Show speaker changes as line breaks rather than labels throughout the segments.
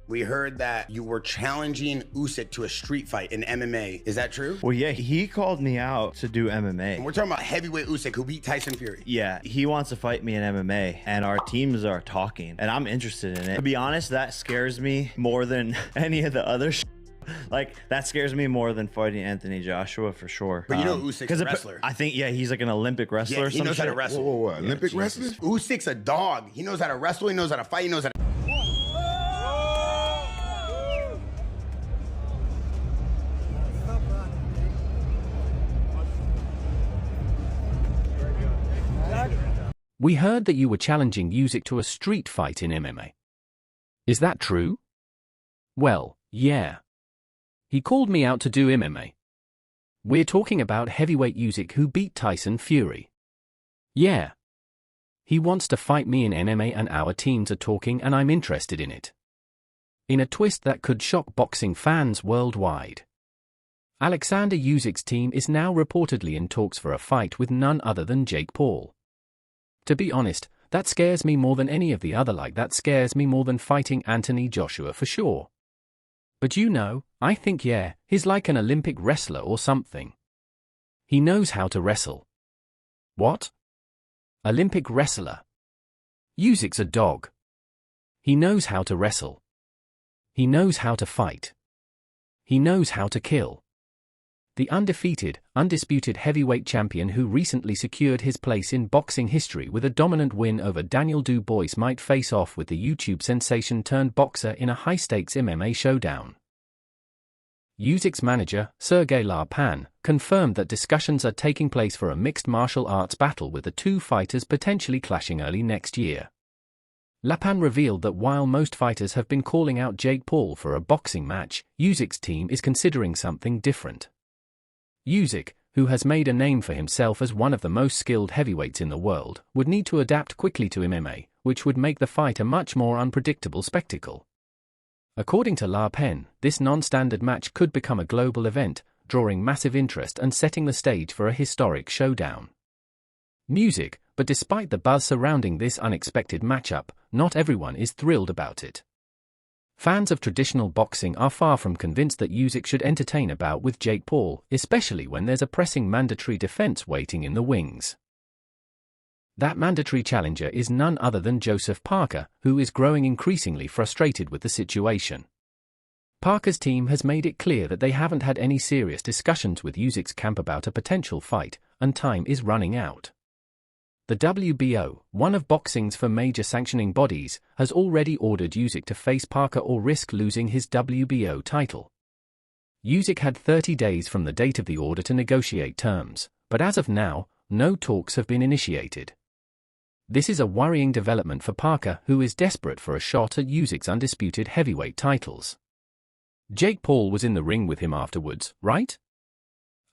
We heard that you were challenging Usyk to a street fight in MMA. Is that true?
Well, yeah, he called me out to do MMA.
And we're talking about heavyweight Usyk, who beat Tyson Fury.
Yeah, he wants to fight me in MMA, and our teams are talking, and I'm interested in it. To be honest, that scares me more than any of the other Like, that scares me more than fighting Anthony Joshua, for sure.
But you know Usyk's a wrestler.
I think, yeah, he's like an Olympic wrestler.
Yeah, he knows how to wrestle.
Whoa. Olympic wrestler?
Usyk's a dog. He knows how to wrestle. He knows how to fight. He knows how to...
We heard that you were challenging Usyk to a street fight in MMA. Is that true? Well, yeah. He called me out to do MMA. We're talking about heavyweight Usyk who beat Tyson Fury. Yeah. He wants to fight me in MMA and our teams are talking and I'm interested in it. In a twist that could shock boxing fans worldwide. Oleksandr Usyk's team is now reportedly in talks for a fight with none other than Jake Paul. To be honest, that scares me more than any of the other, like that scares me more than fighting Anthony Joshua for sure. But you know, I think yeah, he's like an Olympic wrestler or something. He knows how to wrestle. What? Olympic wrestler? Usyk's a dog. He knows how to wrestle. He knows how to fight. He knows how to kill. The undefeated, undisputed heavyweight champion who recently secured his place in boxing history with a dominant win over Daniel Dubois might face off with the YouTube sensation turned boxer in a high-stakes MMA showdown. Usyk's manager, Sergey Larpan, confirmed that discussions are taking place for a mixed martial arts battle with the two fighters potentially clashing early next year. Larpan revealed that while most fighters have been calling out Jake Paul for a boxing match, Usyk's team is considering something different. Usyk, who has made a name for himself as one of the most skilled heavyweights in the world, would need to adapt quickly to MMA, which would make the fight a much more unpredictable spectacle. According to Larpan, this non-standard match could become a global event, drawing massive interest and setting the stage for a historic showdown. But despite the buzz surrounding this unexpected matchup, not everyone is thrilled about it. Fans of traditional boxing are far from convinced that Usyk should entertain a bout with Jake Paul, especially when there's a pressing mandatory defense waiting in the wings. That mandatory challenger is none other than Joseph Parker, who is growing increasingly frustrated with the situation. Parker's team has made it clear that they haven't had any serious discussions with Usyk's camp about a potential fight, and time is running out. The WBO, one of boxing's four major sanctioning bodies, has already ordered Usyk to face Parker or risk losing his WBO title. Usyk had 30 days from the date of the order to negotiate terms, but as of now, no talks have been initiated. This is a worrying development for Parker, who is desperate for a shot at Usyk's undisputed heavyweight titles. Jake Paul was in the ring with him afterwards, right?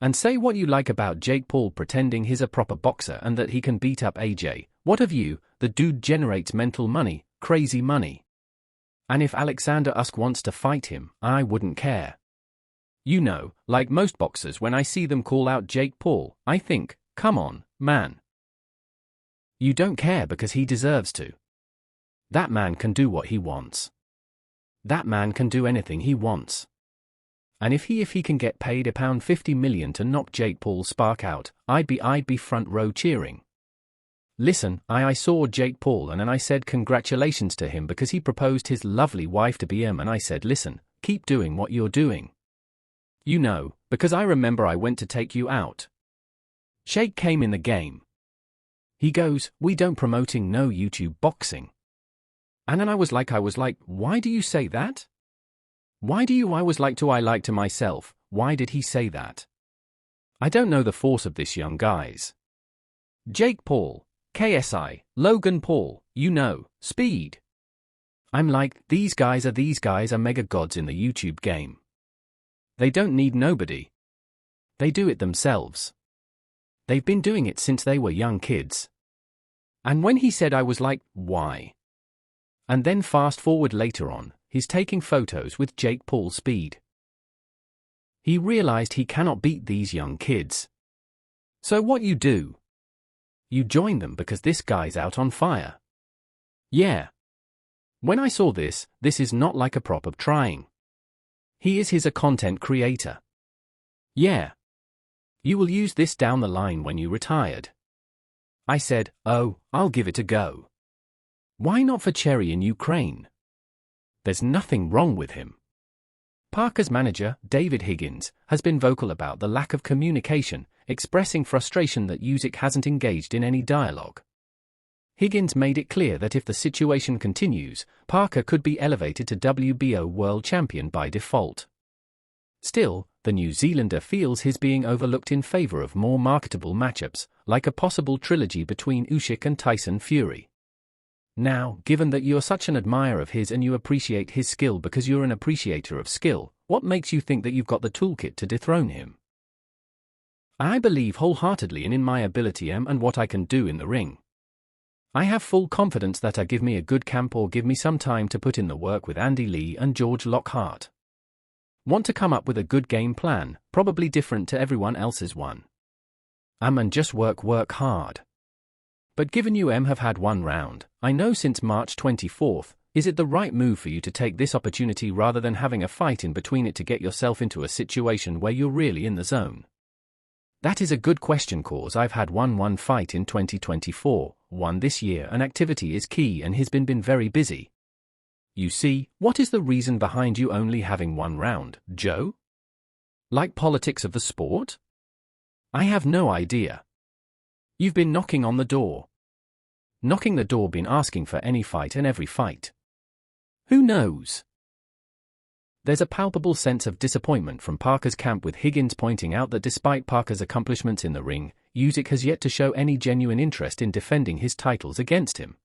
And say what you like about Jake Paul pretending he's a proper boxer and that he can beat up AJ, what of you, the dude generates mental money, crazy money. And if Oleksandr Usyk wants to fight him, I wouldn't care. You know, like most boxers, when I see them call out Jake Paul, I think, come on, man. You don't care because he deserves to. That man can do what he wants. That man can do anything he wants. And if he can get paid £50 million to knock Jake Paul's spark out, I'd be front row cheering. Listen, I saw Jake Paul and I said congratulations to him because he proposed his lovely wife to be him, and I said listen, keep doing what you're doing. You know, because I remember I went to take you out. Jake came in the game. He goes, we don't promoting no YouTube boxing. And then I was like, why do you say that? Why do you? I was like to myself, why did he say that? I don't know the force of this young guys. Jake Paul, KSI, Logan Paul, you know, speed. I'm like, these guys are mega gods in the YouTube game. They don't need nobody. They do it themselves. They've been doing it since they were young kids. And when he said, I was like, why? And then fast forward later on, he's taking photos with Jake Paul's speed. He realized he cannot beat these young kids. So what you do? You join them because this guy's out on fire. Yeah. When I saw this is not like a prop of trying. He's a content creator. Yeah. You will use this down the line when you retired. I said, oh, I'll give it a go. Why not for Cherry in Ukraine? There's nothing wrong with him. Parker's manager, David Higgins, has been vocal about the lack of communication, expressing frustration that Usyk hasn't engaged in any dialogue. Higgins made it clear that if the situation continues, Parker could be elevated to WBO world champion by default. Still, the New Zealander feels he's being overlooked in favor of more marketable matchups, like a possible trilogy between Usyk and Tyson Fury. Now, given that you're such an admirer of his and you appreciate his skill because you're an appreciator of skill, what makes you think that you've got the toolkit to dethrone him? I believe wholeheartedly in my ability and what I can do in the ring. I have full confidence that give me a good camp or give me some time to put in the work with Andy Lee and George Lockhart. Want to come up with a good game plan, probably different to everyone else's one. And just work hard. But given you have had one round, I know since March 24th, is it the right move for you to take this opportunity rather than having a fight in between it to get yourself into a situation where you're really in the zone? That is a good question cause I've had one fight in 2024, one this year and activity is key and has been very busy. You see, what is the reason behind you only having one round, Joe? Like politics of the sport? I have no idea. You've been knocking on the door. Knocking the door been asking for any fight and every fight. Who knows? There's a palpable sense of disappointment from Parker's camp with Higgins pointing out that despite Parker's accomplishments in the ring, Usyk has yet to show any genuine interest in defending his titles against him.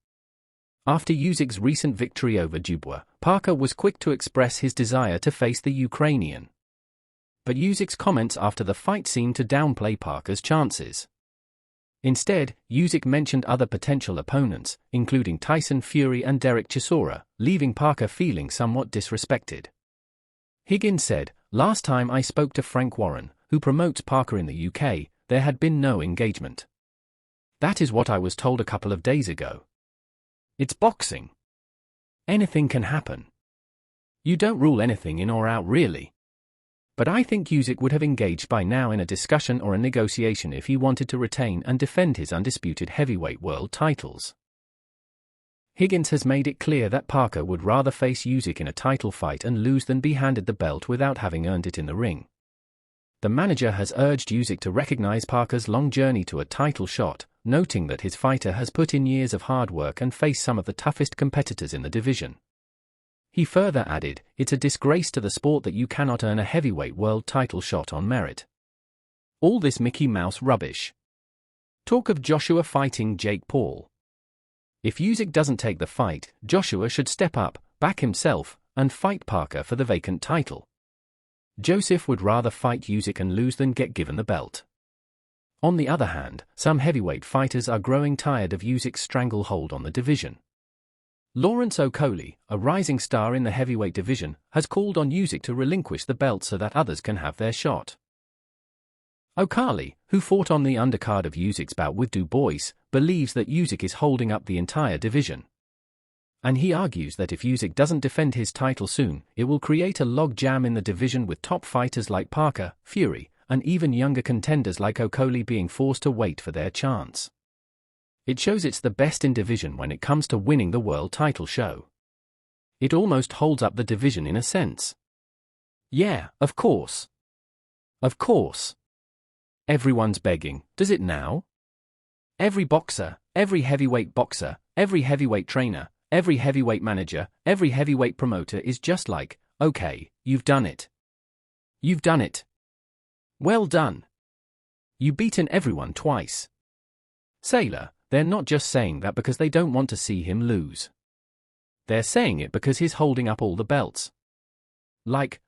After Usyk's recent victory over Dubois, Parker was quick to express his desire to face the Ukrainian. But Usyk's comments after the fight seemed to downplay Parker's chances. Instead, Usyk mentioned other potential opponents, including Tyson Fury and Derek Chisora, leaving Parker feeling somewhat disrespected. Higgins said, "Last time I spoke to Frank Warren, who promotes Parker in the UK, there had been no engagement. That is what I was told a couple of days ago. It's boxing. Anything can happen. You don't rule anything in or out really. But I think Usyk would have engaged by now in a discussion or a negotiation if he wanted to retain and defend his undisputed heavyweight world titles." Higgins has made it clear that Parker would rather face Usyk in a title fight and lose than be handed the belt without having earned it in the ring. The manager has urged Usyk to recognize Parker's long journey to a title shot, noting that his fighter has put in years of hard work and faced some of the toughest competitors in the division. He further added, "It's a disgrace to the sport that you cannot earn a heavyweight world title shot on merit. All this Mickey Mouse rubbish. Talk of Joshua fighting Jake Paul. If Usyk doesn't take the fight, Joshua should step up, back himself, and fight Parker for the vacant title. Joseph would rather fight Usyk and lose than get given the belt." On the other hand, some heavyweight fighters are growing tired of Usyk's stranglehold on the division. Lawrence Okolie, a rising star in the heavyweight division, has called on Usyk to relinquish the belt so that others can have their shot. Okolie, who fought on the undercard of Usyk's bout with Dubois, believes that Usyk is holding up the entire division. And he argues that if Usyk doesn't defend his title soon, it will create a log jam in the division with top fighters like Parker, Fury, and even younger contenders like Okolie being forced to wait for their chance. It shows it's the best in division when it comes to winning the world title show. It almost holds up the division in a sense. Yeah, of course. Of course. Everyone's begging, does it now? Every boxer, every heavyweight boxer, every heavyweight trainer, every heavyweight manager, every heavyweight promoter is just like, okay, you've done it. You've done it. Well done. You've beaten everyone twice. Sailor, they're not just saying that because they don't want to see him lose. They're saying it because he's holding up all the belts.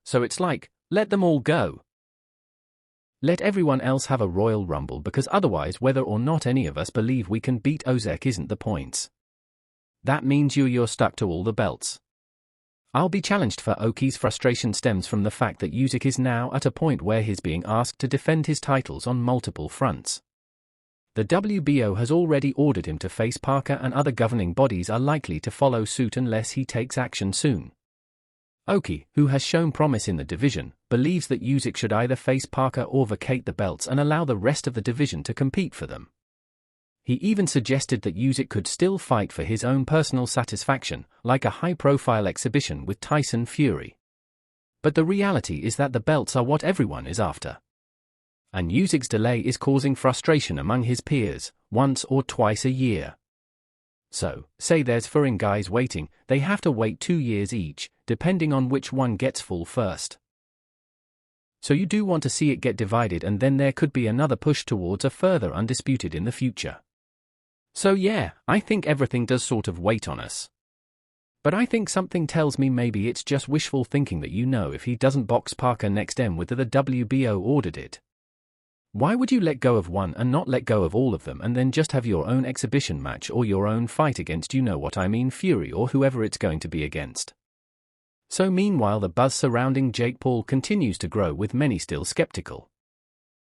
So it's like, let them all go. Let everyone else have a Royal Rumble because otherwise whether or not any of us believe we can beat Usyk isn't the point. That means you're stuck to all the belts. I'll be challenged for Oki's frustration stems from the fact that Usyk is now at a point where he's being asked to defend his titles on multiple fronts. The WBO has already ordered him to face Parker, and other governing bodies are likely to follow suit unless he takes action soon. Oki, who has shown promise in the division, believes that Usyk should either face Parker or vacate the belts and allow the rest of the division to compete for them. He even suggested that Usyk could still fight for his own personal satisfaction, like a high-profile exhibition with Tyson Fury. But the reality is that the belts are what everyone is after. And Usyk's delay is causing frustration among his peers, once or twice a year. So, say there's 4 guys waiting, they have to wait 2 years each, depending on which one gets full first. So you do want to see it get divided, and then there could be another push towards a further undisputed in the future. So yeah, I think everything does sort of wait on us. But I think something tells me maybe it's just wishful thinking that if he doesn't box Parker next whether the WBO ordered it. Why would you let go of one and not let go of all of them and then just have your own exhibition match or your own fight against Fury or whoever it's going to be against? So meanwhile the buzz surrounding Jake Paul continues to grow, with many still skeptical.